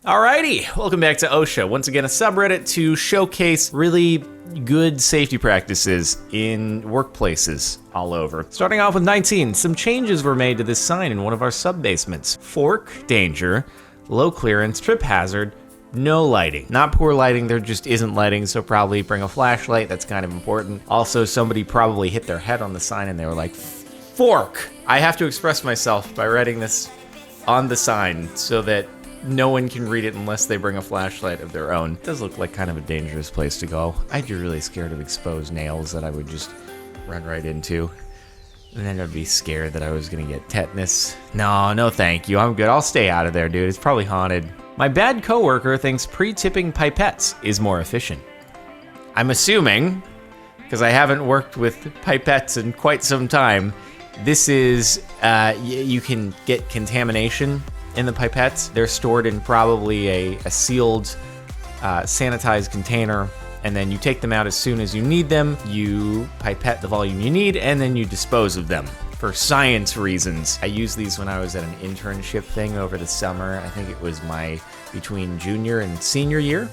Alrighty, welcome back to OSHA. Once again, a subreddit to showcase really good safety practices in workplaces all over. Starting off with 19, some changes were made to this sign in one of our sub-basements. Fork, danger, low clearance, trip hazard, no lighting. Not poor lighting, there just isn't lighting, so probably bring a flashlight, that's kind of important. Also, somebody probably hit their head on the sign and they were like, fork! I have to express myself by writing this on the sign so that no one can read it unless they bring a flashlight of their own. It does look like kind of a dangerous place to go. I'd be really scared of exposed nails that I would just run right into. And then I'd be scared that I was gonna get tetanus. No thank you, I'm good. I'll stay out of there, dude. It's probably haunted. My bad coworker thinks pre-tipping pipettes is more efficient. I'm assuming, because I haven't worked with pipettes in quite some time, this is, you can get contamination in the pipettes. They're stored in probably a sealed, sanitized container, and then you take them out as soon as you need them, you pipette the volume you need, and then you dispose of them. For science reasons. I used these when I was at an internship thing over the summer. I think it was my between junior and senior year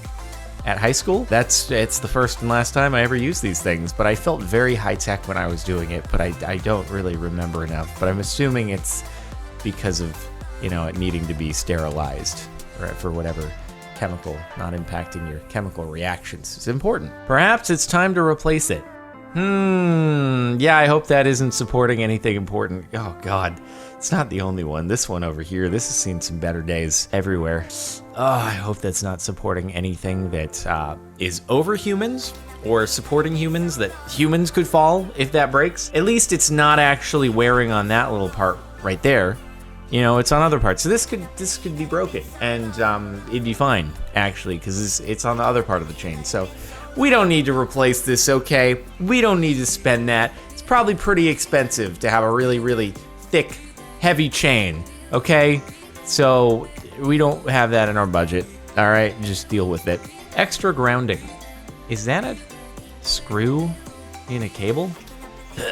at high school. It's the first and last time I ever used these things, but I felt very high tech when I was doing it, but I don't really remember enough. But I'm assuming it's because of, you know, it needing to be sterilized for whatever chemical, not impacting your chemical reactions. It's important. Perhaps it's time to replace it. Yeah, I hope that isn't supporting anything important. Oh God, it's not the only one. This one over here, this has seen some better days everywhere. Oh, I hope that's not supporting anything that is over humans or supporting humans that humans could fall if that breaks. At least it's not actually wearing on that little part right there. You know, it's on other parts. So this could be broken, and it'd be fine actually, because it's on the other part of the chain. So we don't need to replace this, okay? We don't need to spend that. It's probably pretty expensive to have a really, really thick, heavy chain, okay? So we don't have that in our budget. All right, just deal with it. Extra grounding. Is that a screw in a cable?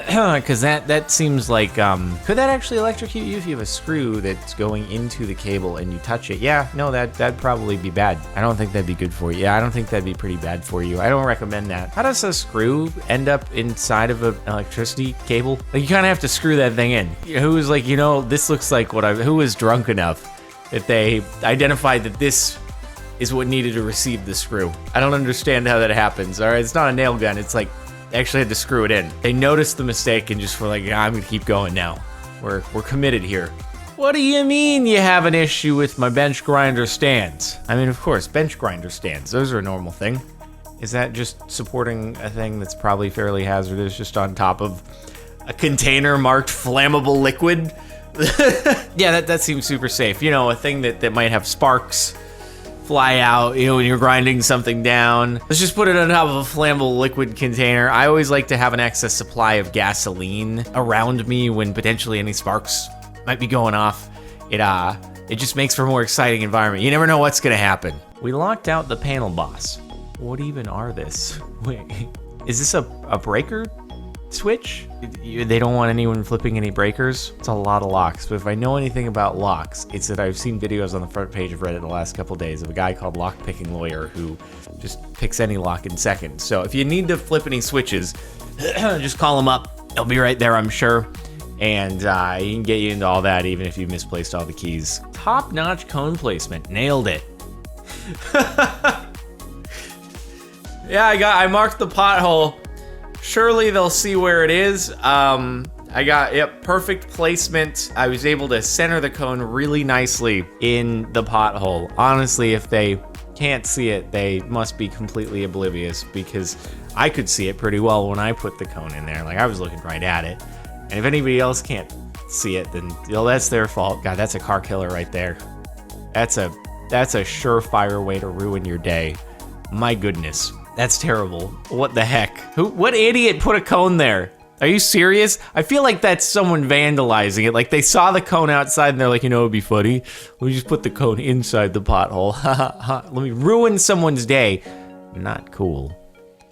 Because that seems like, could that actually electrocute you if you have a screw that's going into the cable and you touch it? Yeah, no, that'd probably be bad. I don't think that'd be good for you. Yeah, I don't think that'd be pretty bad for you. I don't recommend that. How does a screw end up inside of an electricity cable? Like, you kind of have to screw that thing in. Who was like, you know, this looks like who was drunk enough that they identified that this is what needed to receive the screw? I don't understand how that happens, all right? It's not a nail gun, it's like, actually had to screw it in. They noticed the mistake and just were like, I'm gonna keep going now. We're committed here. What do you mean you have an issue with my bench grinder stands? I mean, of course, bench grinder stands. Those are a normal thing. Is that just supporting a thing that's probably fairly hazardous just on top of a container marked flammable liquid? Yeah, that seems super safe. You know, a thing that might have sparks fly out, you know, when you're grinding something down. Let's just put it on top of a flammable liquid container. I always like to have an excess supply of gasoline around me when potentially any sparks might be going off. It just makes for a more exciting environment. You never know what's gonna happen. We locked out the panel boss. What even are this? Wait, is this a breaker switch? They don't want anyone flipping any breakers? It's a lot of locks, but if I know anything about locks, it's that I've seen videos on the front page of Reddit the last couple days of a guy called Lockpicking Lawyer who just picks any lock in seconds. So if you need to flip any switches, just call him up. He'll be right there, I'm sure. And he can get you into all that even if you misplaced all the keys. Top-notch cone placement. Nailed it. Yeah, I marked the pothole. Surely they'll see where it is. I got, perfect placement. I was able to center the cone really nicely in the pothole. Honestly, if they can't see it, they must be completely oblivious, because I could see it pretty well when I put the cone in there. Like, I was looking right at it. And if anybody else can't see it, then, you know, that's their fault. God, that's a car killer right there. That's a surefire way to ruin your day. My goodness. That's terrible. What the heck? What idiot put a cone there? Are you serious? I feel like that's someone vandalizing it. Like, they saw the cone outside and they're like, you know, it'd be funny. Let me just put the cone inside the pothole. Let me ruin someone's day. Not cool.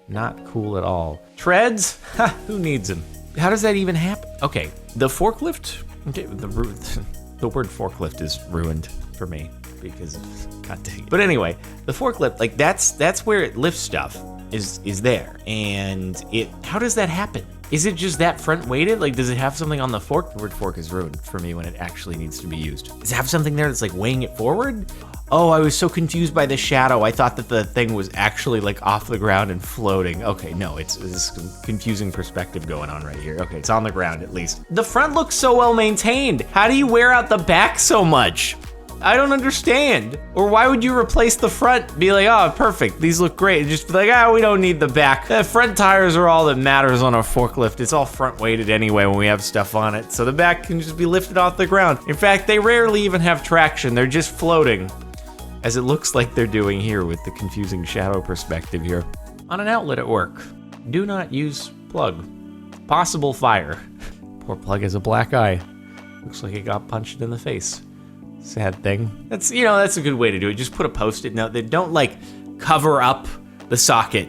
Not cool at all. Treads? Who needs them? How does that even happen? Okay, the forklift. Okay, the word forklift is ruined for me. because God dang it. But anyway, the forklift, like that's where it lifts stuff is there. And how does that happen? Is it just that front weighted? Like, does it have something on the fork? The word fork is ruined for me when it actually needs to be used. Does it have something there that's like weighing it forward? Oh, I was so confused by the shadow. I thought that the thing was actually like off the ground and floating. Okay, no, it's this confusing perspective going on right here. Okay, it's on the ground at least. The front looks so well maintained. How do you wear out the back so much? I don't understand. Or why would you replace the front? Be like, oh, perfect, these look great. And just be like, we don't need the back. The front tires are all that matters on a forklift. It's all front weighted anyway when we have stuff on it. So the back can just be lifted off the ground. In fact, they rarely even have traction. They're just floating, as it looks like they're doing here with the confusing shadow perspective here. On an outlet at work, do not use plug. Possible fire. Poor plug has a black eye. Looks like it got punched in the face. Sad thing. That's a good way to do it. Just put a Post-it note that don't like cover up the socket,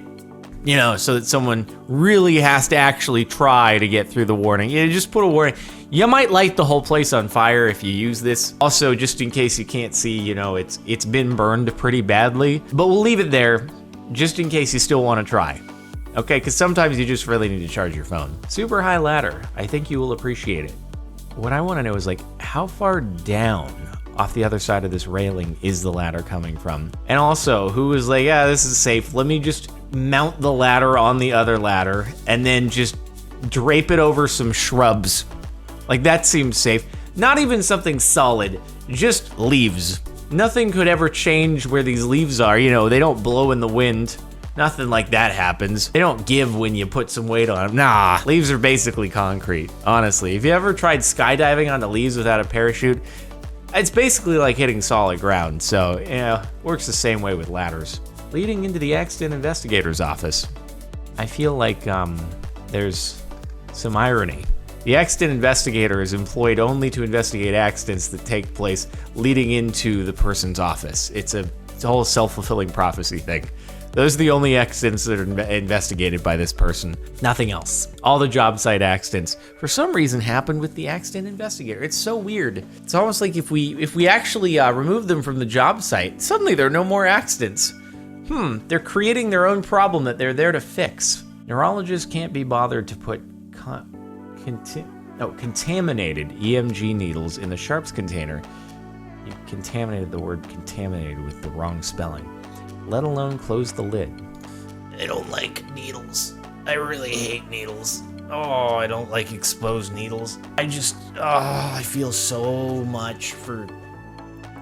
so that someone really has to actually try to get through the warning. Just put a warning. You might light the whole place on fire if you use this. Also, just in case you can't see, it's been burned pretty badly, but we'll leave it there just in case you still want to try. Okay, because sometimes you just really need to charge your phone. Super high ladder. I think you will appreciate it. What I want to know is how far down off the other side of this railing is the ladder coming from? And also, who is like, this is safe. Let me just mount the ladder on the other ladder and then just drape it over some shrubs. Like, that seems safe. Not even something solid, just leaves. Nothing could ever change where these leaves are. They don't blow in the wind. Nothing like that happens. They don't give when you put some weight on them. Nah, leaves are basically concrete, honestly. If you ever tried skydiving onto leaves without a parachute, it's basically like hitting solid ground. So, works the same way with ladders. Leading into the accident investigator's office. I feel like there's some irony. The accident investigator is employed only to investigate accidents that take place leading into the person's office. It's a whole self-fulfilling prophecy thing. Those are the only accidents that are investigated by this person. Nothing else. All the job site accidents, for some reason, happen with the accident investigator. It's so weird. It's almost like if we actually remove them from the job site, suddenly there are no more accidents. They're creating their own problem that they're there to fix. Neurologists can't be bothered to put contaminated EMG needles in the sharps container. You contaminated the word contaminated with the wrong spelling, let alone close the lid. I don't like needles. I really hate needles. Oh, I don't like exposed needles. I feel so much for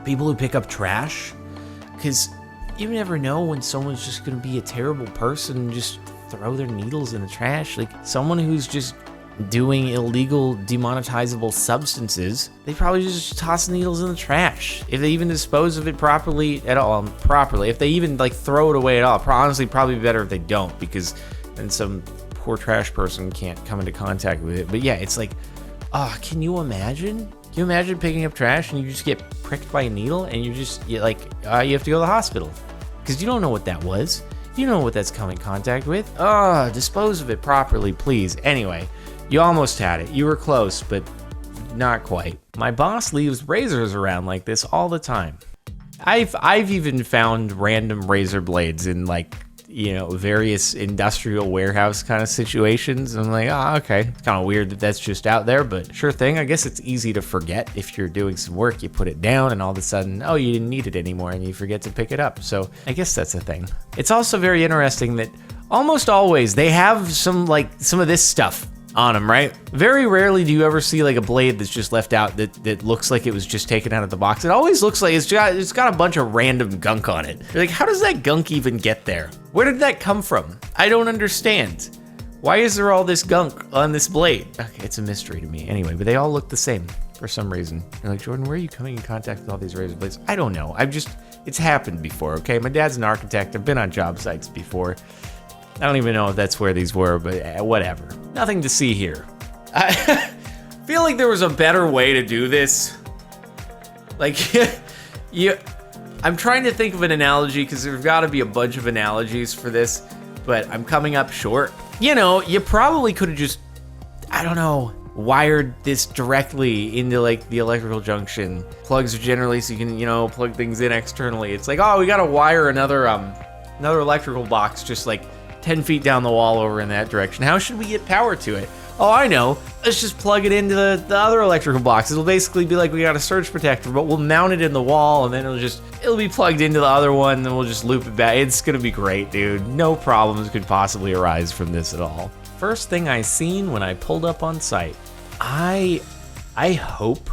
people who pick up trash, because you never know when someone's just gonna be a terrible person and just throw their needles in the trash. Like someone who's just doing illegal demonetizable substances, they probably just toss needles in the trash. If they even dispose of it properly at all, if they even throw it away at all, honestly probably better if they don't, because then some poor trash person can't come into contact with it. But yeah, it's can you imagine? Can you imagine picking up trash and you just get pricked by a needle and you have to go to the hospital because you don't know what that was. You don't know what that's coming in contact with. Dispose of it properly, please. Anyway, you almost had it. You were close, but not quite. My boss leaves razors around like this all the time. I've even found random razor blades in various industrial warehouse kind of situations. I'm like, okay. It's kind of weird that that's just out there, but sure thing. I guess it's easy to forget. If you're doing some work, you put it down and all of a sudden, you didn't need it anymore and you forget to pick it up. So I guess that's a thing. It's also very interesting that almost always they have some of this stuff on them, right? Very rarely do you ever see a blade that's just left out that looks like it was just taken out of the box. It always looks like it's got a bunch of random gunk on it. You're like, how does that gunk even get there? Where did that come from? I don't understand. Why is there all this gunk on this blade? Okay, it's a mystery to me. Anyway, but they all look the same for some reason. You're like, Jordan, where are you coming in contact with all these razor blades? I don't know. It's happened before, okay? My dad's an architect. I've been on job sites before. I don't even know if that's where these were, but whatever. Nothing to see here. I feel like there was a better way to do this. I'm trying to think of an analogy because there's got to be a bunch of analogies for this, but I'm coming up short. You probably could have just, I don't know, wired this directly into like the electrical junction. Plugs are generally so you can, you know, plug things in externally. It's like, oh, we gotta wire another electrical box just like 10 feet down the wall over in that direction. How should we get power to it? Oh, I know. Let's just plug it into the other electrical box. It'll basically be like we got a surge protector, but we'll mount it in the wall, and then it'll be plugged into the other one, and then we'll just loop it back. It's gonna be great, dude. No problems could possibly arise from this at all. First thing I seen when I pulled up on site, I hope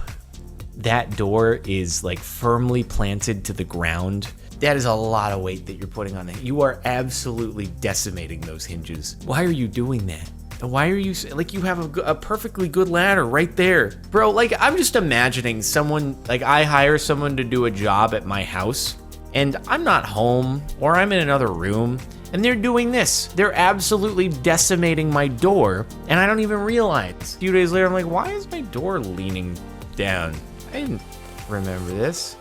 that door is like firmly planted to the ground. That is a lot of weight that you're putting on it. You are absolutely decimating those hinges. Why are you doing that? Why are you, like, you have a perfectly good ladder right there. Bro, like, I'm just imagining someone, like, I hire someone to do a job at my house, and I'm not home, or I'm in another room, and they're doing this. They're absolutely decimating my door, and I don't even realize. A few days later, I'm like, why is my door leaning down? I didn't remember this.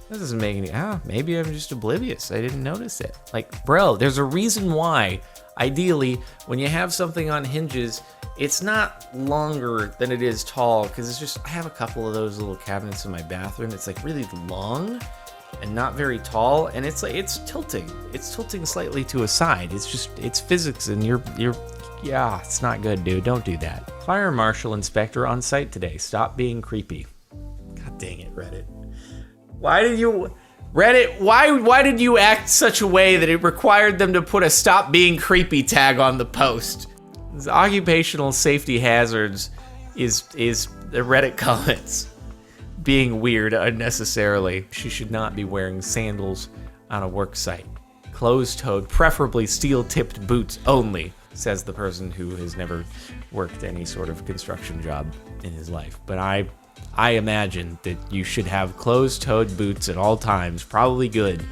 This doesn't make any, maybe I'm just oblivious. I didn't notice it. Like, bro, there's a reason why, ideally, when you have something on hinges, it's not longer than it is tall, because it's just, I have a couple of those little cabinets in my bathroom. It's like really long and not very tall, and it's like, it's tilting slightly to a side. It's just, it's physics, and yeah, it's not good, dude. Don't do that. Fire marshal inspector on site today. Stop being creepy. God dang it, Reddit. Reddit, why did you act such a way that it required them to put a stop being creepy tag on the post? This occupational safety hazards is the Reddit comments being weird unnecessarily. She should not be wearing sandals on a work site. Closed-toed, preferably steel-tipped boots only, says the person who has never worked any sort of construction job in his life. But I imagine that you should have closed-toed boots at all times, probably good,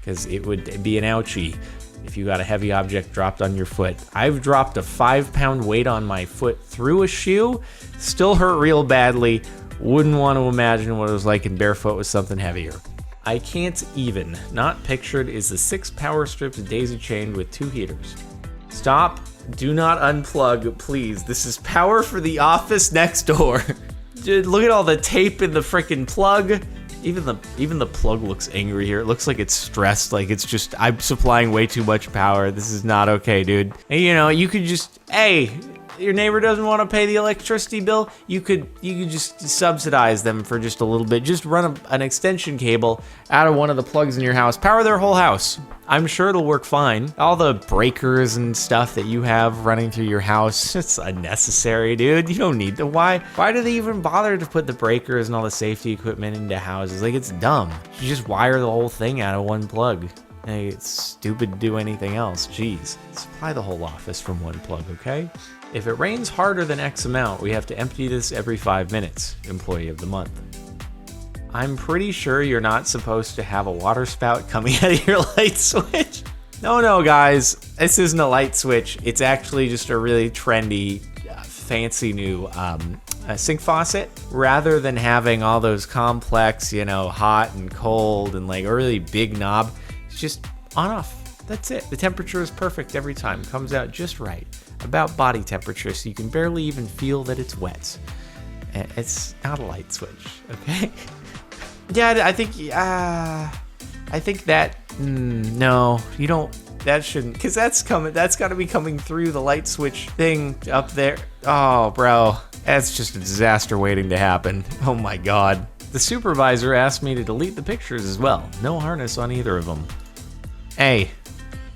because it would be an ouchie if you got a heavy object dropped on your foot. I've dropped a 5-pound weight on my foot through a shoe, still hurt real badly. Wouldn't want to imagine what it was like in barefoot with something heavier. I can't even. Not pictured is the 6 power strips daisy chained with 2 heaters. Stop. Do not unplug, please. This is power for the office next door. Dude, look at all the tape in the freaking plug. Even the plug looks angry here. It looks like it's stressed. Like it's just, I'm supplying way too much power. This is not okay, dude. And, you know, you could just, hey, your neighbor doesn't want to pay the electricity bill. You could just subsidize them for just a little bit. Just run an extension cable out of one of the plugs in your house. Power their whole house. I'm sure it'll work fine. All the breakers and stuff that you have running through your house, it's unnecessary, dude. You don't need to. Why do they even bother to put the breakers and all the safety equipment into houses? Like, it's dumb. You just wire the whole thing out of one plug. Hey, it's stupid to do anything else. Jeez. Supply the whole office from one plug, okay? If it rains harder than X amount, we have to empty this every 5 minutes. Employee of the month. I'm pretty sure you're not supposed to have a water spout coming out of your light switch. No, guys. This isn't a light switch. It's actually just a really trendy, fancy new sink faucet. Rather than having all those complex, you know, hot and cold and like a really big knob, it's just on off. That's it. The temperature is perfect every time. Comes out just right. About body temperature, so you can barely even feel that it's wet. It's not a light switch, okay? Yeah, I think that, no, you don't, that shouldn't, because that's got to be coming through the light switch thing up there. Oh, bro, that's just a disaster waiting to happen. Oh my God. The supervisor asked me to delete the pictures as well. No harness on either of them. Hey,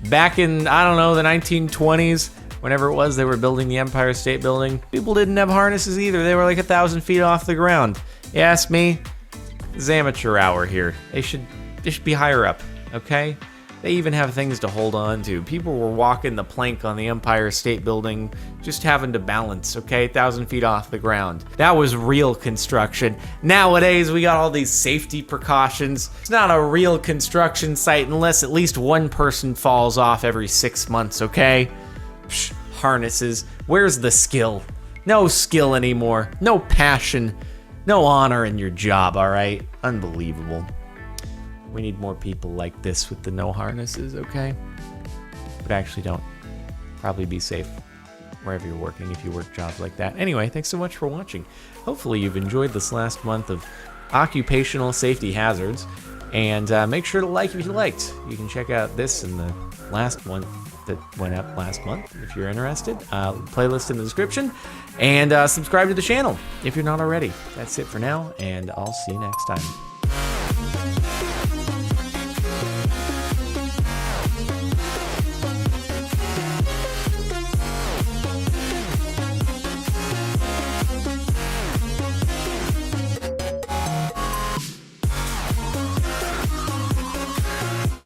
back in, I don't know, the 1920s, whenever it was they were building the Empire State Building, people didn't have harnesses either. They were like 1,000 feet off the ground. You ask me, it's amateur hour here. They should be higher up, okay? They even have things to hold on to. People were walking the plank on the Empire State Building, just having to balance, okay? 1,000 feet off the ground. That was real construction. Nowadays, we got all these safety precautions. It's not a real construction site unless at least one person falls off every 6 months, okay? Psh, harnesses. Where's the skill? No skill anymore. No passion. No honor in your job, all right? Unbelievable. We need more people like this with the no harnesses, okay? But actually don't. Probably be safe. wherever you're working, if you work jobs like that. Anyway, thanks so much for watching. Hopefully you've enjoyed this last month of occupational safety hazards, and make sure to like if you liked. You can check out this and the last one that went up last month if you're interested. Playlist in the description, and subscribe to the channel if you're not already. That's it for now, and I'll see you next time.